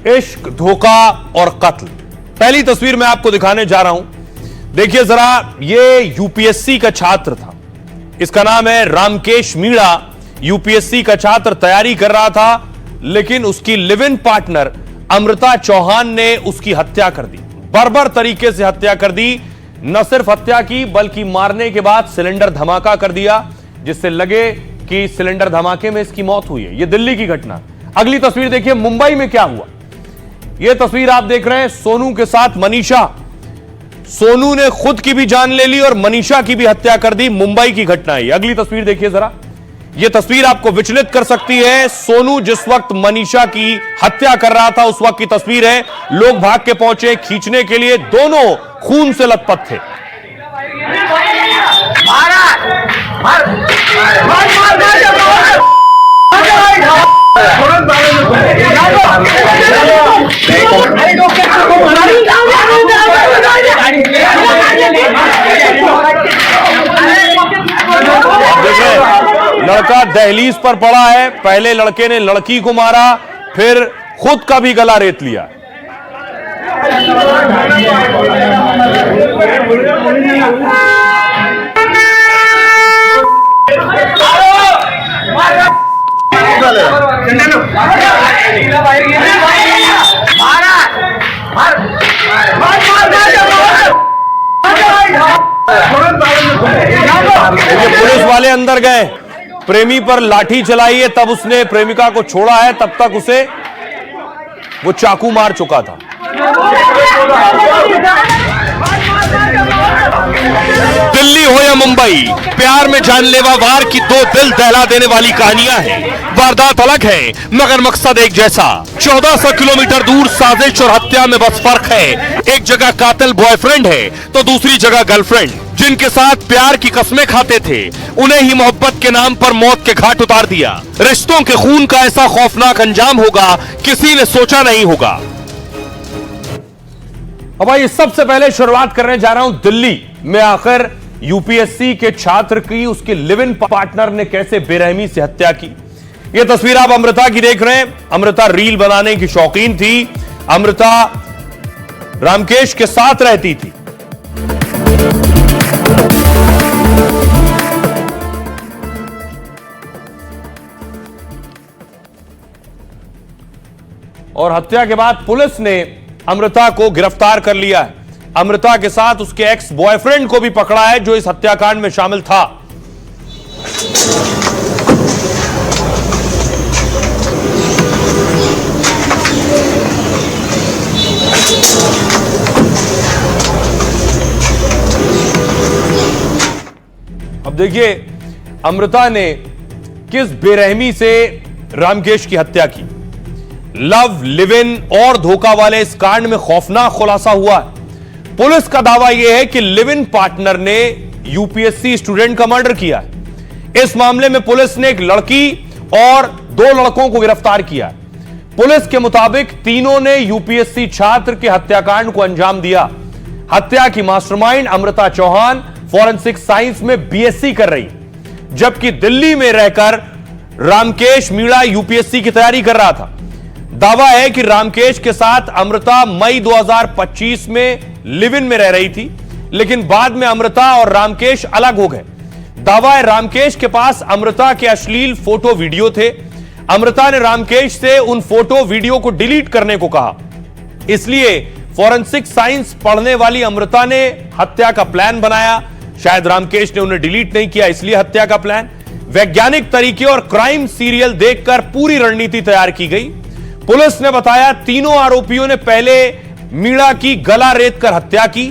इश्क, धोखा और कत्ल। पहली तस्वीर मैं आपको दिखाने जा रहा हूं, देखिए जरा। ये यूपीएससी का छात्र था, इसका नाम है रामकेश मीणा। यूपीएससी का छात्र तैयारी कर रहा था, लेकिन उसकी live in partner Amrita Chauhan ने उसकी हत्या कर दी, बर्बर तरीके से हत्या कर दी। न सिर्फ हत्या की, बल्कि मारने के बाद सिलेंडर धमाका कर दिया, जिससे लगे कि सिलेंडर धमाके में इसकी मौत हुई है। यह दिल्ली की घटना। अगली तस्वीर देखिए, मुंबई में क्या हुआ। यह तस्वीर आप देख रहे हैं सोनू के साथ मनीषा। सोनू ने खुद की भी जान ले ली और मनीषा की भी हत्या कर दी। मुंबई की घटना है। अगली तस्वीर देखिए जरा। यह तस्वीर आपको विचलित कर सकती है। सोनू जिस वक्त मनीषा की हत्या कर रहा था, उस वक्त की तस्वीर है। लोग भाग के पहुंचे खींचने के लिए, दोनों खून से लथपथ थे। लड़का दहलीज पर पड़ा है। पहले लड़के ने लड़की को मारा, फिर खुद का भी गला रेत लिया। पुलिस वाले अंदर गए, प्रेमी पर लाठी चलाई है, तब उसने प्रेमिका को छोड़ा है। तब तक उसे वो चाकू मार चुका था। दिल्ली हो या मुंबई, प्यार में जानलेवा वार की दो दिल दहला देने वाली कहानियां हैं। वारदात अलग है, मगर मकसद एक जैसा। 1400 किलोमीटर दूर साजिश और हत्या में बस फर्क है। एक जगह कातिल बॉयफ्रेंड है, तो दूसरी जगह गर्लफ्रेंड। जिनके साथ प्यार की कस्में खाते थे, उन्हें ही मोहब्बत के नाम पर मौत के घाट उतार दिया। रिश्तों के खून का ऐसा खौफनाक अंजाम होगा, किसी ने सोचा नहीं होगा। अब भाई सबसे पहले शुरुआत करने जा रहा हूं दिल्ली में। आखिर यूपीएससी के छात्र की उसके लिव इन पार्टनर ने कैसे बेरहमी से हत्या की। यह तस्वीर आप अमृता की देख रहे हैं। अमृता रील बनाने की शौकीन थी। अमृता रामकेश के साथ रहती थी। और हत्या के बाद पुलिस ने अमृता को गिरफ्तार कर लिया है। अमृता के साथ उसके एक्स बॉयफ्रेंड को भी पकड़ा है, जो इस हत्याकांड में शामिल था। अब देखिए अमृता ने किस बेरहमी से रामकेश की हत्या की। लव, लिव इन और धोखा वाले इस कांड में खौफनाक खुलासा हुआ है। पुलिस का दावा यह है कि लिव इन पार्टनर ने यूपीएससी स्टूडेंट का मर्डर किया है। इस मामले में पुलिस ने एक लड़की और 2 लड़कों को गिरफ्तार किया है। पुलिस के मुताबिक तीनों ने यूपीएससी छात्र के हत्याकांड को अंजाम दिया। हत्या की mastermind Amrita Chauhan forensic science में बीएससी कर रही, जबकि दिल्ली में रहकर रामकेश मीणा यूपीएससी की तैयारी कर रहा था। दावा है कि रामकेश के साथ अमृता मई 2025 में लिव इन में रह रही थी, लेकिन बाद में अमृता और रामकेश अलग हो गए। दावा है रामकेश के पास अमृता के अश्लील फोटो वीडियो थे। अमृता ने रामकेश से उन फोटो वीडियो को डिलीट करने को कहा। इसलिए फॉरेंसिक साइंस पढ़ने वाली अमृता ने हत्या का प्लान बनाया। शायद रामकेश ने उन्हें डिलीट नहीं किया, इसलिए हत्या का प्लान। वैज्ञानिक तरीके और क्राइम सीरियल देखकर पूरी रणनीति तैयार की गई। पुलिस ने बताया तीनों आरोपियों ने पहले मीणा की गला रेत कर हत्या की,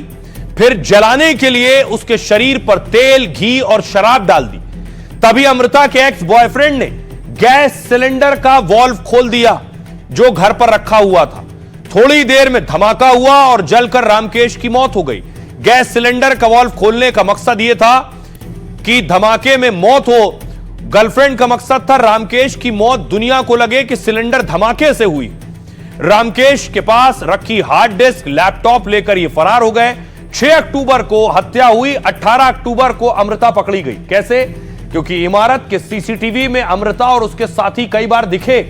फिर जलाने के लिए उसके शरीर पर तेल, घी और शराब डाल दी। तभी अमृता के एक्स बॉयफ्रेंड ने गैस सिलेंडर का वाल्व खोल दिया, जो घर पर रखा हुआ था। थोड़ी देर में धमाका हुआ और जलकर रामकेश की मौत हो गई। गैस सिलेंडर का वाल्व खोलने का मकसद यह था कि धमाके में मौत हो। गर्लफ्रेंड का मकसद था रामकेश की मौत दुनिया को लगे कि सिलेंडर धमाके से हुई। रामकेश के पास रखी हार्ड डिस्क, लैपटॉप लेकर ये फरार हो गए। 6 अक्टूबर को हत्या हुई, 18 अक्टूबर को अमृता पकड़ी गई। कैसे? क्योंकि इमारत के सीसीटीवी में अमृता और उसके साथी कई बार दिखे,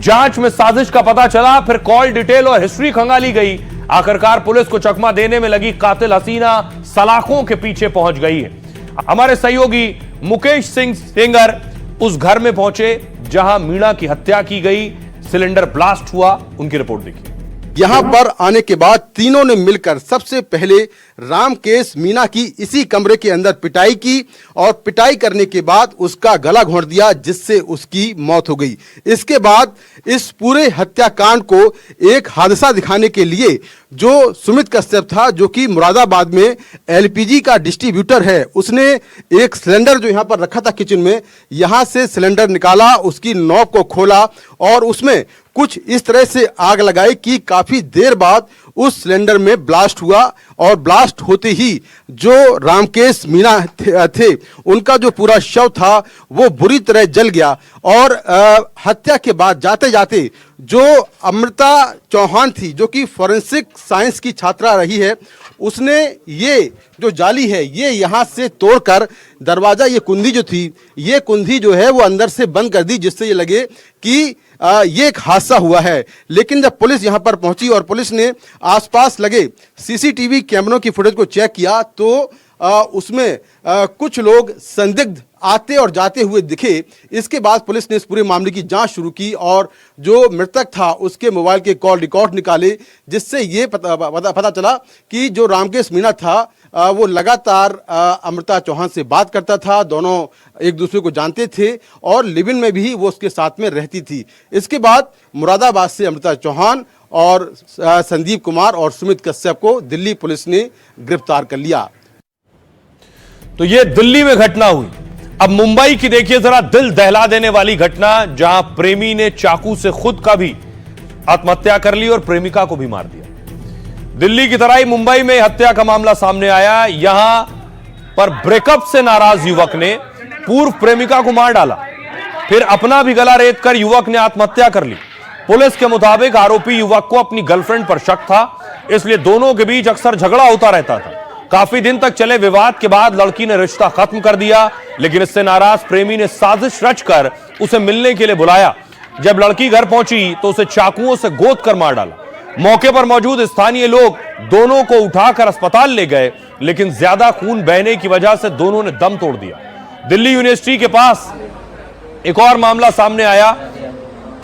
जांच में साजिश का पता चला, फिर कॉल डिटेल और हिस्ट्री खंगाली गई। आखिरकार पुलिस को चकमा देने में लगी कातिल हसीना सलाखों के पीछे पहुंच गई है। हमारे सहयोगी मुकेश सिंह सेंगर उस घर में पहुंचे जहां मीणा की हत्या की गई, सिलेंडर ब्लास्ट हुआ। उनकी रिपोर्ट देखिए। यहाँ पर आने के बाद तीनों ने मिलकर सबसे पहले रामकेश मीणा की इसी कमरे के अंदर पिटाई की और पिटाई करने के बाद उसका गला घोंट दिया, जिससे उसकी मौत हो गई। इसके बाद इस पूरे हत्याकांड को एक हादसा दिखाने के लिए जो सुमित कश्यप था, जो कि मुरादाबाद में एलपीजी का डिस्ट्रीब्यूटर है, उसने एक सिलेंडर जो यहाँ पर रखा था किचन में, यहाँ से सिलेंडर निकाला, उसकी नॉब को खोला और उसमें कुछ इस तरह से आग लगाई कि काफी देर बाद उस सिलेंडर में ब्लास्ट हुआ और ब्लास्ट होते ही जो रामकेश मीणा थे उनका जो पूरा शव था वो बुरी तरह जल गया। और हत्या के बाद जाते जाते जो अमृता चौहान थी, जो कि फॉरेंसिक साइंस की छात्रा रही है, उसने ये जो जाली है ये यहाँ से तोड़कर दरवाजा, ये कुंडी जो थी, ये कुंडी जो है वो अंदर से बंद कर दी, जिससे ये लगे कि ये एक हादसा हुआ है। लेकिन जब पुलिस यहाँ पर पहुंची और पुलिस ने आसपास लगे सीसीटीवी कैमरों की फुटेज को चेक किया तो उसमें कुछ लोग संदिग्ध आते और जाते हुए दिखे। इसके बाद पुलिस ने इस पूरे मामले की जांच शुरू की और जो मृतक था उसके मोबाइल के कॉल रिकॉर्ड निकाले, जिससे ये पता चला कि जो रामकेश मीणा था वो लगातार अमृता चौहान से बात करता था, दोनों एक दूसरे को जानते थे और लिव इन में भी वो उसके साथ में रहती थी। इसके बाद मुरादाबाद से अमृता चौहान और संदीप कुमार और सुमित कश्यप को दिल्ली पुलिस ने गिरफ्तार कर लिया। तो ये दिल्ली में घटना हुई। अब मुंबई की देखिए जरा दिल दहला देने वाली घटना, जहां प्रेमी ने चाकू से खुद का भी आत्महत्या कर ली और प्रेमिका को भी मार दिया। दिल्ली की तरह ही मुंबई में हत्या का मामला सामने आया। यहां पर ब्रेकअप से नाराज युवक ने पूर्व प्रेमिका को मार डाला, फिर अपना भी गला रेत कर युवक ने आत्महत्या कर ली। पुलिस के मुताबिक आरोपी युवक को अपनी गर्लफ्रेंड पर शक था, इसलिए दोनों के बीच अक्सर झगड़ा होता रहता था। काफी दिन तक चले विवाद के बाद लड़की ने रिश्ता खत्म कर दिया, लेकिन इससे नाराज प्रेमी ने साजिश रचकर उसे मिलने के लिए बुलाया। जब लड़की घर पहुंची तो उसे चाकुओं से गोद कर मार डाला। मौके पर मौजूद स्थानीय लोग दोनों को उठाकर अस्पताल ले गए, लेकिन ज्यादा खून बहने की वजह से दोनों ने दम तोड़ दिया। दिल्ली यूनिवर्सिटी के पास एक और मामला सामने आया।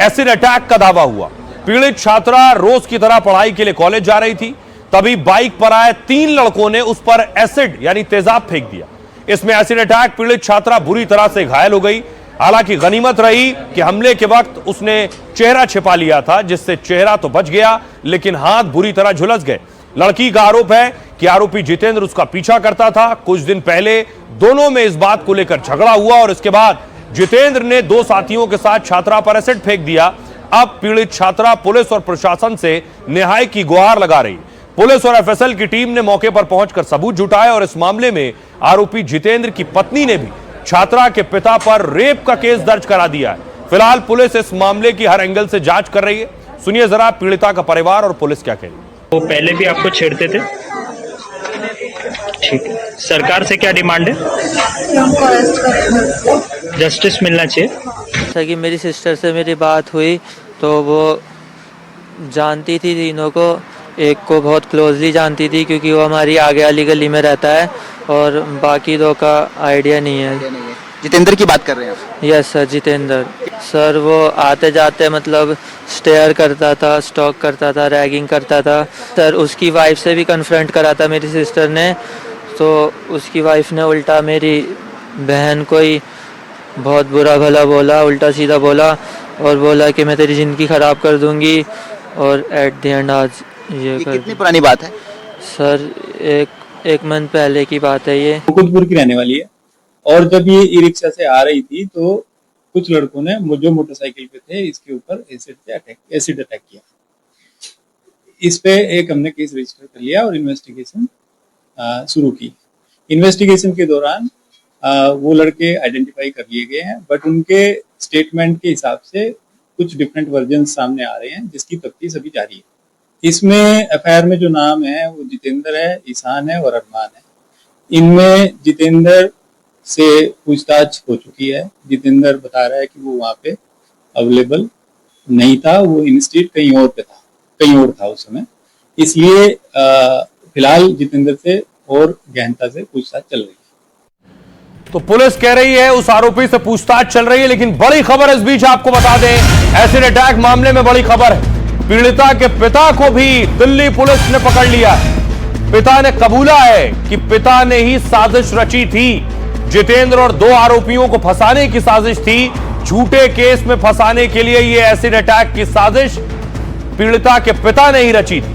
एसिड अटैक का दावा हुआ। पीड़ित छात्रा रोज की तरह पढ़ाई के लिए कॉलेज जा रही थी, तभी बाइक पर आए 3 लड़कों ने उस पर एसिड यानी तेजाब फेंक दिया। इसमें एसिड अटैक पीड़ित छात्रा बुरी तरह से घायल हो गई। हालांकि गनीमत रही कि हमले के वक्त उसने चेहरा छिपा लिया था, जिससे चेहरा तो बच गया लेकिन हाथ बुरी तरह झुलस गए। लड़की का आरोप है कि आरोपी जितेंद्र उसका पीछा करता था। कुछ दिन पहले दोनों में इस बात को लेकर झगड़ा हुआ और इसके बाद जितेंद्र ने 2 साथियों के साथ छात्रा पर एसिड फेंक दिया। अब पीड़ित छात्रा पुलिस और प्रशासन से न्याय की गुहार लगा रही। पुलिस और एफएसएल की टीम ने मौके पर पहुंचकर सबूत जुटाए और इस मामले में आरोपी जितेंद्र की पत्नी ने भी छात्रा के पिता पर रेप का केस दर्ज करा दिया है। फिलहाल पुलिस इस मामले की हर एंगल से जांच कर रही है। सुनिए जरा पीड़िता का परिवार और पुलिस क्या कह रही है। वो पहले भी आपको छेड़ते थे? ठीक है, सरकार से क्या डिमांड है? जस्टिस मिलना चाहिए। जैसा कि मेरी सिस्टर से मेरी बात हुई तो वो जानती थी तीनों को, एक को बहुत क्लोजली जानती थी क्योंकि वो हमारी आगे वाली गली में रहता है और बाकी 2 का आइडिया नहीं है। जितेंद्र की बात कर रहे हैं आप? Yes sir, Jitendra sir. वो आते जाते मतलब स्टेयर करता था, स्टॉक करता था, रैगिंग करता था सर। उसकी वाइफ से भी कन्फ्रंट करा था मेरी सिस्टर ने, तो उसकी वाइफ ने उल्टा मेरी बहन को ही बहुत बुरा भला बोला, उल्टा सीधा बोला और बोला कि मैं तेरी ज़िंदगी ख़राब कर दूंगी। और एट द एंड आज ये कितनी पुरानी बात है सर? एक मंथ पहले की बात है। ये मुकुंदपुर की रहने वाली है और जब ये ई रिक्शा से आ रही थी तो कुछ लड़कों ने जो मोटरसाइकिल पे थे इसके ऊपर एसिड अटैक किया। इस पे एक हमने केस रजिस्टर कर लिया और इन्वेस्टिगेशन शुरू की। इन्वेस्टिगेशन के दौरान वो लड़के आइडेंटिफाई कर लिए गए हैं, बट उनके स्टेटमेंट के हिसाब से कुछ डिफरेंट वर्जन सामने आ रहे हैं, जिसकी तफ्तीश अभी जारी है। इसमें एफआईआर में जो नाम है वो जितेंद्र है, ईशान है और अरमान है। इनमें जितेंद्र से पूछताछ हो चुकी है। जितेंद्र बता रहा है कि वो वहाँ पे अवेलेबल नहीं था, वो इंस्टीट्यूट कहीं और पे था, कहीं और था उस समय। इसलिए फिलहाल जितेंद्र से और गहनता से पूछताछ चल रही है। तो पुलिस कह रही है उस आरोपी से पूछताछ चल रही है, लेकिन बड़ी खबर इस बीच आपको बता दें, एसिड अटैक मामले में बड़ी खबर है। पीड़िता के पिता को भी दिल्ली पुलिस ने पकड़ लिया है। पिता ने कबूला है कि पिता ने ही साजिश रची थी। जितेंद्र और 2 आरोपियों को फंसाने की साजिश थी। झूठे केस में फंसाने के लिए यह एसिड अटैक की साजिश पीड़िता के पिता ने ही रची थी।